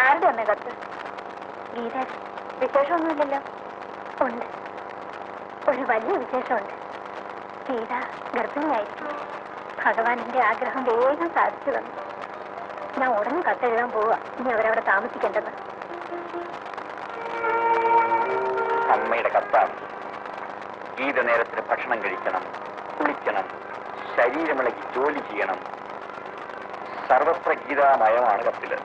ആരുടെ അമ്മ കത്ത്? ഗീത. വിശേഷമൊന്നുമില്ലല്ലോ? ഉണ്ട്, ഒരു വലിയ വിശേഷമുണ്ട്. ഗീത ഗർഭിണിയായിരിക്കും. ഭഗവാൻ എന്റെ ആഗ്രഹം വേഗം സാധിച്ചു തന്നു. ഞാൻ ഉടനെ കത്തെഴുതാൻ പോവാ. ഇനി അവരവിടെ താമസിക്കേണ്ടെന്ന്. അമ്മയുടെ കത്താണ്. ഗീത നേരത്തിന് ഭക്ഷണം കഴിക്കണം, കുളിക്കണം, ശരീരമിളകി ജോലി ചെയ്യണം. സർവത്ര ഗീതാമയമാണ് കത്തില്.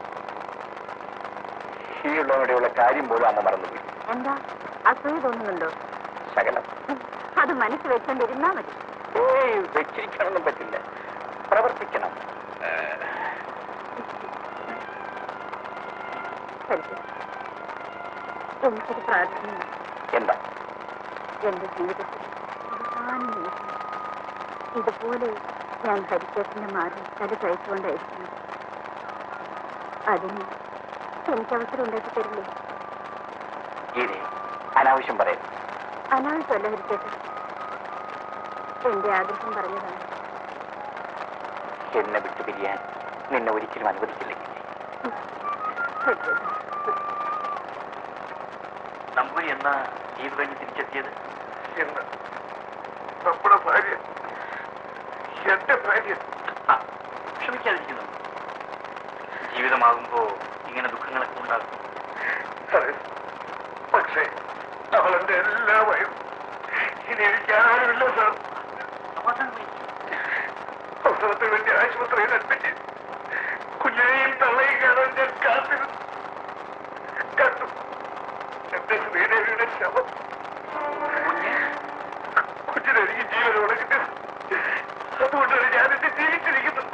ഈയുള്ളവരുടെയുള്ള കാര്യം പോലും അമ്മ മറന്നുപോയി. എന്താ അസൂയ തോന്നുന്നുണ്ടോ? ശകലം. അത് മനസ്സ് വെച്ചോണ്ടിരുന്നാ മതി. വെച്ചിരിക്കണമെന്നും പറ്റില്ല, പ്രവർത്തിക്കണം. എനിക്കൊരു പ്രാർത്ഥന. എന്താ? എന്റെ ജീവിതത്തിൽ അവസാനം നിമിഷം ഇതുപോലെ ഞാൻ ഹരിക്കേട്ടന്റെ മാറി തല കഴിച്ചുകൊണ്ടായിരിക്കുന്നു. അതിന് എനിക്ക് അവസരം ഉണ്ടാക്കി തരില്ലേ? അനാവശ്യം പറയാം. അനാവശ്യമല്ല ഹരിക്കേട്ടൻ, എന്റെ ആഗ്രഹം പറഞ്ഞതാണ്. എന്നെ വിട്ടു പിരിയാൻ നിന്നെ ഒരിക്കലും അനുവദിക്കില്ല. നമ്പൂരി എന്നാ ഗീത കഴിഞ്ഞ് തിരിച്ചെത്തിയത്? നമ്മുടെ ഭാര്യ, എന്റെ ഭാര്യ. ക്ഷമിക്കാതിരിക്കുന്നു. ജീവിതമാകുമ്പോ ഇങ്ങനെ ദുഃഖങ്ങളൊക്കെ ഉണ്ടാകും. അതെ, പക്ഷേ അവളെന്റെ എല്ലാവരും. ഇനി എനിക്ക് ആരുമില്ല സാർ. അവസരത്തിന് വേണ്ടി ആശുപത്രിയിൽ അഡ്മിറ്റ്. കുഞ്ഞിനെയും തള്ളയും കാണാൻ ഞാൻ കാത്തിരുന്നു. കണ്ടു എന്റെ ശ്രീദേവിയുടെ ശവം. കുഞ്ഞിനെനിക്ക് ജീവനോടെ കിട്ടിയത്. അതുകൊണ്ടാണ് ഞാനെന്റെ ജീവിച്ചിരിക്കുന്നത്.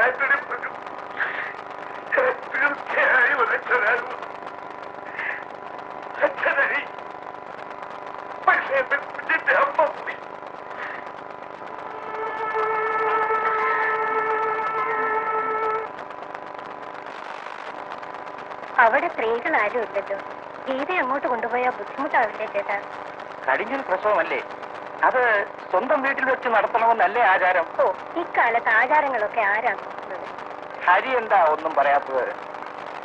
ആന്റണി പറഞ്ഞു, തീർച്ചയായും ഒരു അച്ഛനാകും. അച്ഛനായി. പക്ഷേ എന്റെ കുഞ്ഞിന്റെ അമ്മ പോയി. അവിടെ സ്ത്രീകൾ ആരും ഇല്ലല്ലോ. ഗീത അങ്ങോട്ട് കൊണ്ടുപോയാൽ ബുദ്ധിമുട്ടാവില്ലേ ചേട്ടാ? കഴിഞ്ഞൊരു പ്രസവമല്ലേ, അത് സ്വന്തം വീട്ടിൽ വെച്ച് നടത്തണമെന്നല്ലേ ആചാരം? ഓ, ഇക്കാലത്ത് ആചാരങ്ങളൊക്കെ ആരാണ് നോക്കുന്നത്? ഹരി എന്താ ഒന്നും പറയാത്തത്?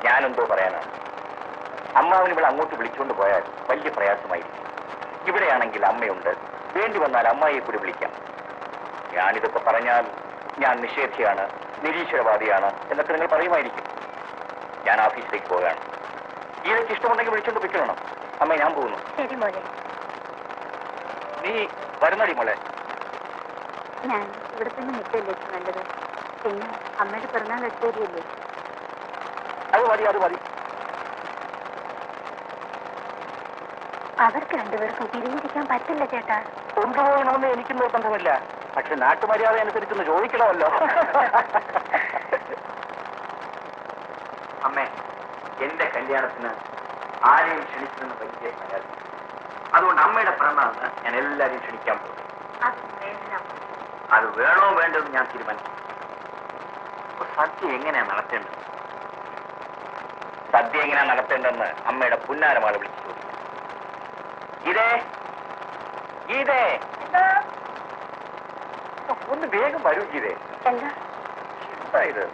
ഞാനെന്തോ പറയാനാണ്. അമ്മാവൻ ഇവിടെ അങ്ങോട്ട് വിളിച്ചുകൊണ്ട് പോയാൽ വലിയ പ്രയാസമായിരിക്കും. ഇവിടെയാണെങ്കിൽ അമ്മയുണ്ട്, വേണ്ടി വന്നാൽ അമ്മായിയെ കൂടി വിളിക്കാം. ഞാനിതൊക്കെ പറഞ്ഞാൽ ഞാൻ നിഷേധിയാണ്, നിരീശ്വരവാദിയാണ് എന്നൊക്കെ നിങ്ങൾ പറയുമായിരിക്കും. ഞാൻ ഓഫീസിലേക്ക് പോവുകയാണ്. ഈയൊക്കെ ഇഷ്ടമുണ്ടെങ്കിൽ വിളിച്ചോണ്ട് പൊയ്ക്കണം. അമ്മ, ഞാൻ പോകുന്നു. ശരി മോനെ. നീ വരുന്നടി മോളെ. ഞാൻ ഇവിടെ തന്നെ നിൽക്കല്ലേ നല്ലത്. പിന്നെ അമ്മയുടെ പിറന്നാൾ അടുത്തേരിയല്ലേ? അത് മതി, അത് മതി. അവർക്ക് രണ്ടുപേർക്കും പിരിഞ്ഞിരിക്കാൻ പറ്റില്ല ചേട്ടാ. കൊണ്ടുപോകണമെന്ന് എനിക്ക് നിർബന്ധമില്ല. പക്ഷെ നാട്ടുമര്യാദ അനുസരിച്ചൊന്ന് ചോദിക്കണമല്ലോ. അമ്മേ, എന്റെ കല്യാണത്തിന് ആരെയും ക്ഷണിച്ചതെന്ന് വലിയ പരാതി. അതുകൊണ്ട് അമ്മയുടെ പിറന്നാളിന് ഞാൻ എല്ലാവരെയും ക്ഷണിക്കാൻ പോകും. അത് വേണോ വേണ്ടതെന്ന് ഞാൻ തീരുമാനിക്കും. സദ്യ എങ്ങനെയാ നടത്തേണ്ടത്? സദ്യ എങ്ങനെയാ നടത്തേണ്ടതെന്ന് അമ്മയുടെ പുന്നാരമാളെ വിളിച്ചു ചോദിക്കും. ഗീതേ, ഗീതേ, ഒന്ന് വേഗം വരൂ ഗീതേ. എന്താ എന്താ ഇത്?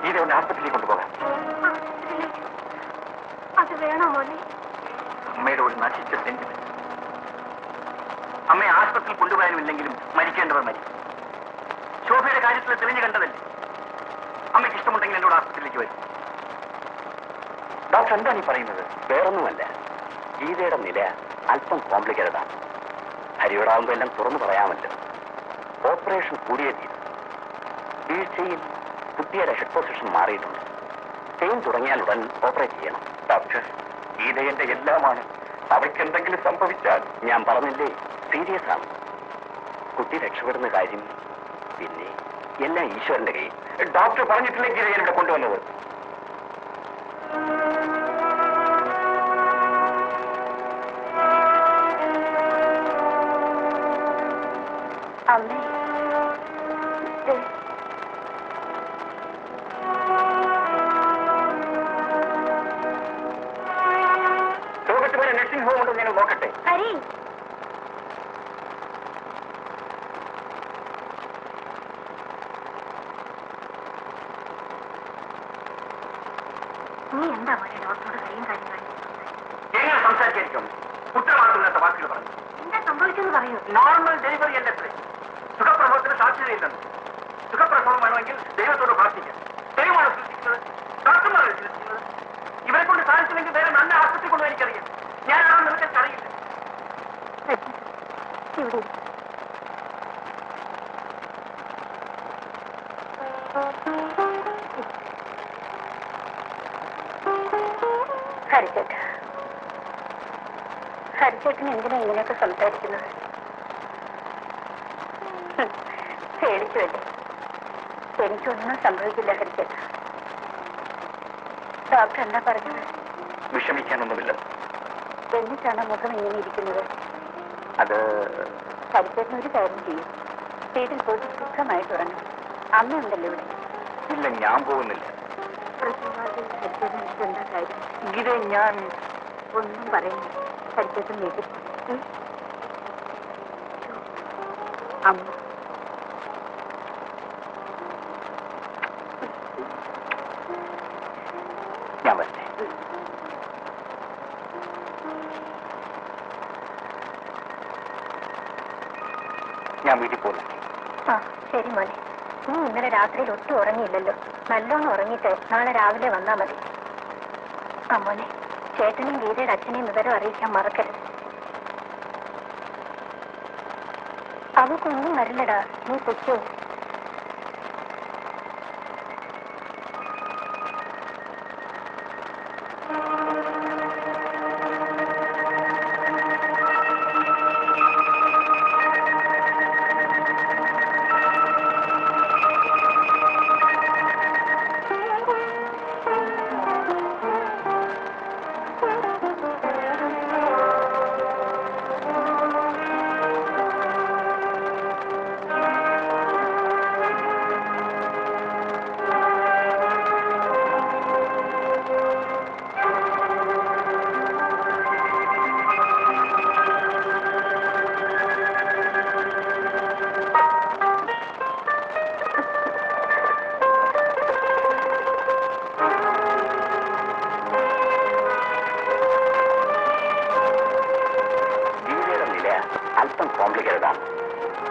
ഇതേ ഒന്ന് ആസ്പത്രിയിൽ കൊണ്ടുപോകാം. അത് വേണോ മോനെ? അമ്മയുടെ ഒരു നശിച്ച സെന്റിമെന്റ്. അമ്മയെ ആസ്പത്രിയിൽ കൊണ്ടുപോയാലും ഇല്ലെങ്കിലും മരിക്കേണ്ടവർ മരിക്കും. ശോഭയുടെ കാര്യത്തിൽ തെളിഞ്ഞു കണ്ടതല്ലേ. അമ്മയ്ക്ക് ഇഷ്ടമുണ്ടെങ്കിൽ എന്നോട് ആസ്പത്രിയിലേക്ക് വരും. ഡോക്ടർ എന്താണ് ഈ പറയുന്നത്? വേറൊന്നുമല്ല, ഗീതയുടെ നില അല്പം കോംപ്ലിക്കേറ്റഡ് ആണ്. ഹരിയോടാവുമ്പോൾ എല്ലാം തുറന്നു പറയാമല്ലോ. ഓപ്പറേഷൻ കൂടിയേ തീരും. വീഴ്ചയിൽ കുട്ടിയുടെ ഹെഡ് പൊസിഷൻ മാറിയിട്ടുണ്ട്. പെയിൻ തുടങ്ങിയാൽ ഉടൻ ഓപ്പറേറ്റ് ചെയ്യണം. ഡോക്ടർ, ഗീത എന്റെ എല്ലാമാണ്. അവർക്ക് എന്തെങ്കിലും സംഭവിച്ചാൽ ഞാൻ പറഞ്ഞില്ലേ, സീരിയസ് ആണ്. കുട്ടി രക്ഷപ്പെടുന്ന കാര്യം പിന്നെ എല്ലാം ഈശ്വരന്റെ കയ്യിൽ. ഡോക്ടർ പറഞ്ഞിട്ടില്ലെങ്കിൽ ഞാൻ ഇവിടെ കൊണ്ടുവന്നത്. അമ്മേ നഴ്സിംഗ് ഹോം ഉണ്ടെന്ന് ഞാൻ നോക്കട്ടെ. ഹരി നീ എന്താ മോനെ ഡോക്ടറോട് കൈയും കാര്യം കാണിക്കുന്നത്? എങ്ങനെ സംസാരിക്കായിരിക്കും? കുറ്റമാകുന്നില്ലാത്ത വാക്കുകൾ പറഞ്ഞു. എന്താ സംഭവിച്ചെന്ന് പറയൂ. നോർമൽ ഡെലിവറി അല്ലത്രേ. സുഖപ്രസവത്തിന് സാധ്യതയില്ലെന്ന്. സുഖപ്രസവം വേണമെങ്കിൽ ദൈവത്തോട് പ്രാർത്ഥിക്കാം. ദൈവമാണ് സൃഷ്ടിക്കുന്നത്, ഡോക്ടർമാരാണ് സൃഷ്ടിക്കുന്നത്. ഇവരെ കൊണ്ട് സാധിച്ചില്ലെങ്കിൽ വേറെ നല്ല ആശുപത്രി കൊണ്ടും എനിക്കറിയാം. ഞാനാണെന്ന് നിനക്ക് അറിയില്ല. ഇവിടെ ഹരിച്ചേട്ട, ഹരിച്ചേട്ടൻ എന്തിനാ ഇങ്ങനെയൊക്കെ സംസാരിക്കുന്നത്? പേടിച്ചുവല്ലേ? എനിക്കൊന്നും സംഭവിക്കില്ല ഹരിച്ചേട്ട. ഡോക്ടർ എന്താ പറഞ്ഞത്? വിഷമിക്കാനൊന്നുമില്ല. എന്നിട്ടാണ് മുഖം ഇങ്ങനെ ഇരിക്കുന്നത്? അത് ഹരിച്ചേട്ടൻ ഒരു കാര്യം ചെയ്യും, വീട്ടിൽ പോയിട്ട് സുഖമായിട്ട് ഉറങ്ങും. അമ്മയുണ്ടല്ലോ ഇവിടെ. ഇല്ല, ഞാൻ പോകുന്നില്ല. ഹരിച്ചേട്ടൻ എന്താ കാര്യം? ഇതേ ഞാൻ ഒന്നും പറയുന്നു. ഹരിച്ചേട്ടൻ വീട്ടിൽ പോകും. അമ്മ ഞാൻ വരട്ടെ. ഞാൻ വീട്ടിൽ പോകുന്നു. ആ ശരി മോനെ. നീ ഇന്നലെ രാത്രിയിൽ ഒട്ടും ഉറങ്ങിയില്ലല്ലോ. നല്ലോണം ഉറങ്ങിയിട്ട് നാളെ രാവിലെ വന്നാ മതി. ആ മോനെ, ചേട്ടനെയും ഗീതയുടെ അച്ഛനെയും വിവരം അറിയിക്കാൻ മറക്കരുത്. അവക്കൊന്നും വരില്ലടാ, നീ പൊയ്ക്കോ.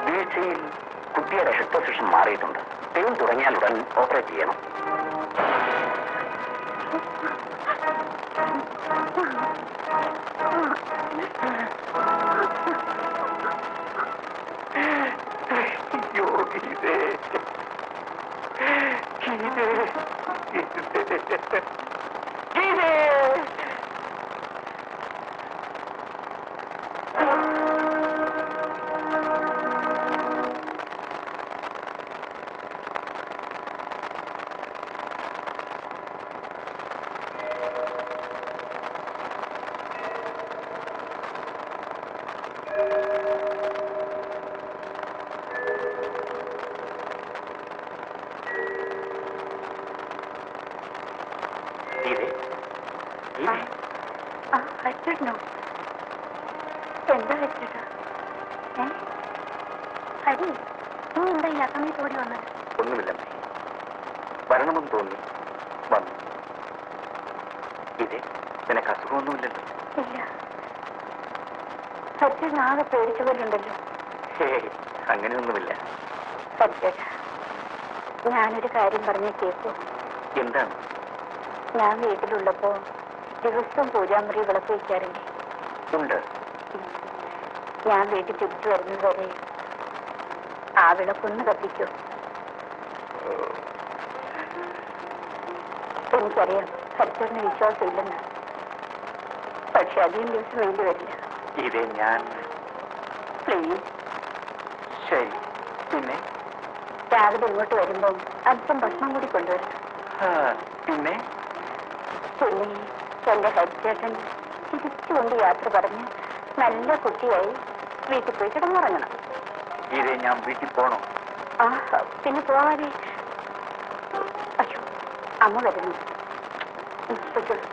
വീഴ്ചയിൽ കുട്ടിയുടെ ഹിസ്റ്റോസിഷൻ മാറിയിട്ടുണ്ട്. പെയിൻ തുടങ്ങിയാൽ ഉടൻ ഓപ്പറേറ്റ് ചെയ്യണം. എന്താ വെച്ചിട്ട്? ഹരി, നീ എന്താ ഈ അസമയത്ത് ഓടി വന്നത്? ഒന്നുമില്ല, വരണമെന്ന് തോന്നി വന്നു. ഇതേ നിനക്ക് അസുഖമൊന്നുമില്ലല്ലോ? ഇല്ല. സത്യം ആകെ പേടിച്ച പോലുണ്ടല്ലോ. അങ്ങനെയൊന്നുമില്ല. സത്യേട്ട, ഞാനൊരു കാര്യം പറഞ്ഞ കേൾക്കൂ. എന്താണ്? ഞാൻ വീട്ടിലുള്ളപ്പോ ദിവസവും പൂജാമുറി വിളക്ക് വയ്ക്കാറുണ്ട്. ഉണ്ട്. ഞാൻ വീട്ടിൽ തിരിച്ചു വരുന്നത് വരെ ആ വിളക്കൊന്ന് കത്തിക്കൂ. എനിക്കറിയാം ഹരിച്ചേട്ടന് വിശ്വാസമില്ലെന്ന്, പക്ഷെ അധികം ദിവസം വേണ്ടി വരില്ല. ഇതേ ഞാൻ പ്ലീസ്. ശരി. പിന്നെ രാവിലെ ഇങ്ങോട്ട് വരുമ്പം അല്പം ഭക്ഷണം കൂടി കൊണ്ടുവരണം. പിന്നെ പിന്നെ എന്റെ ഹരിച്ചേട്ടൻ തിരിച്ചുകൊണ്ട് യാത്ര പറഞ്ഞ് നല്ല കുട്ടിയായി വീട്ടിൽ പോയി കിടന്നുറങ്ങണം. ഗീതയെ ഞാൻ വീട്ടിൽ പോണോ? ആ പിന്നെ പോവാതെ. അയ്യോ അമ്മ വരുന്നു. പൊയ്ക്കോളൂ.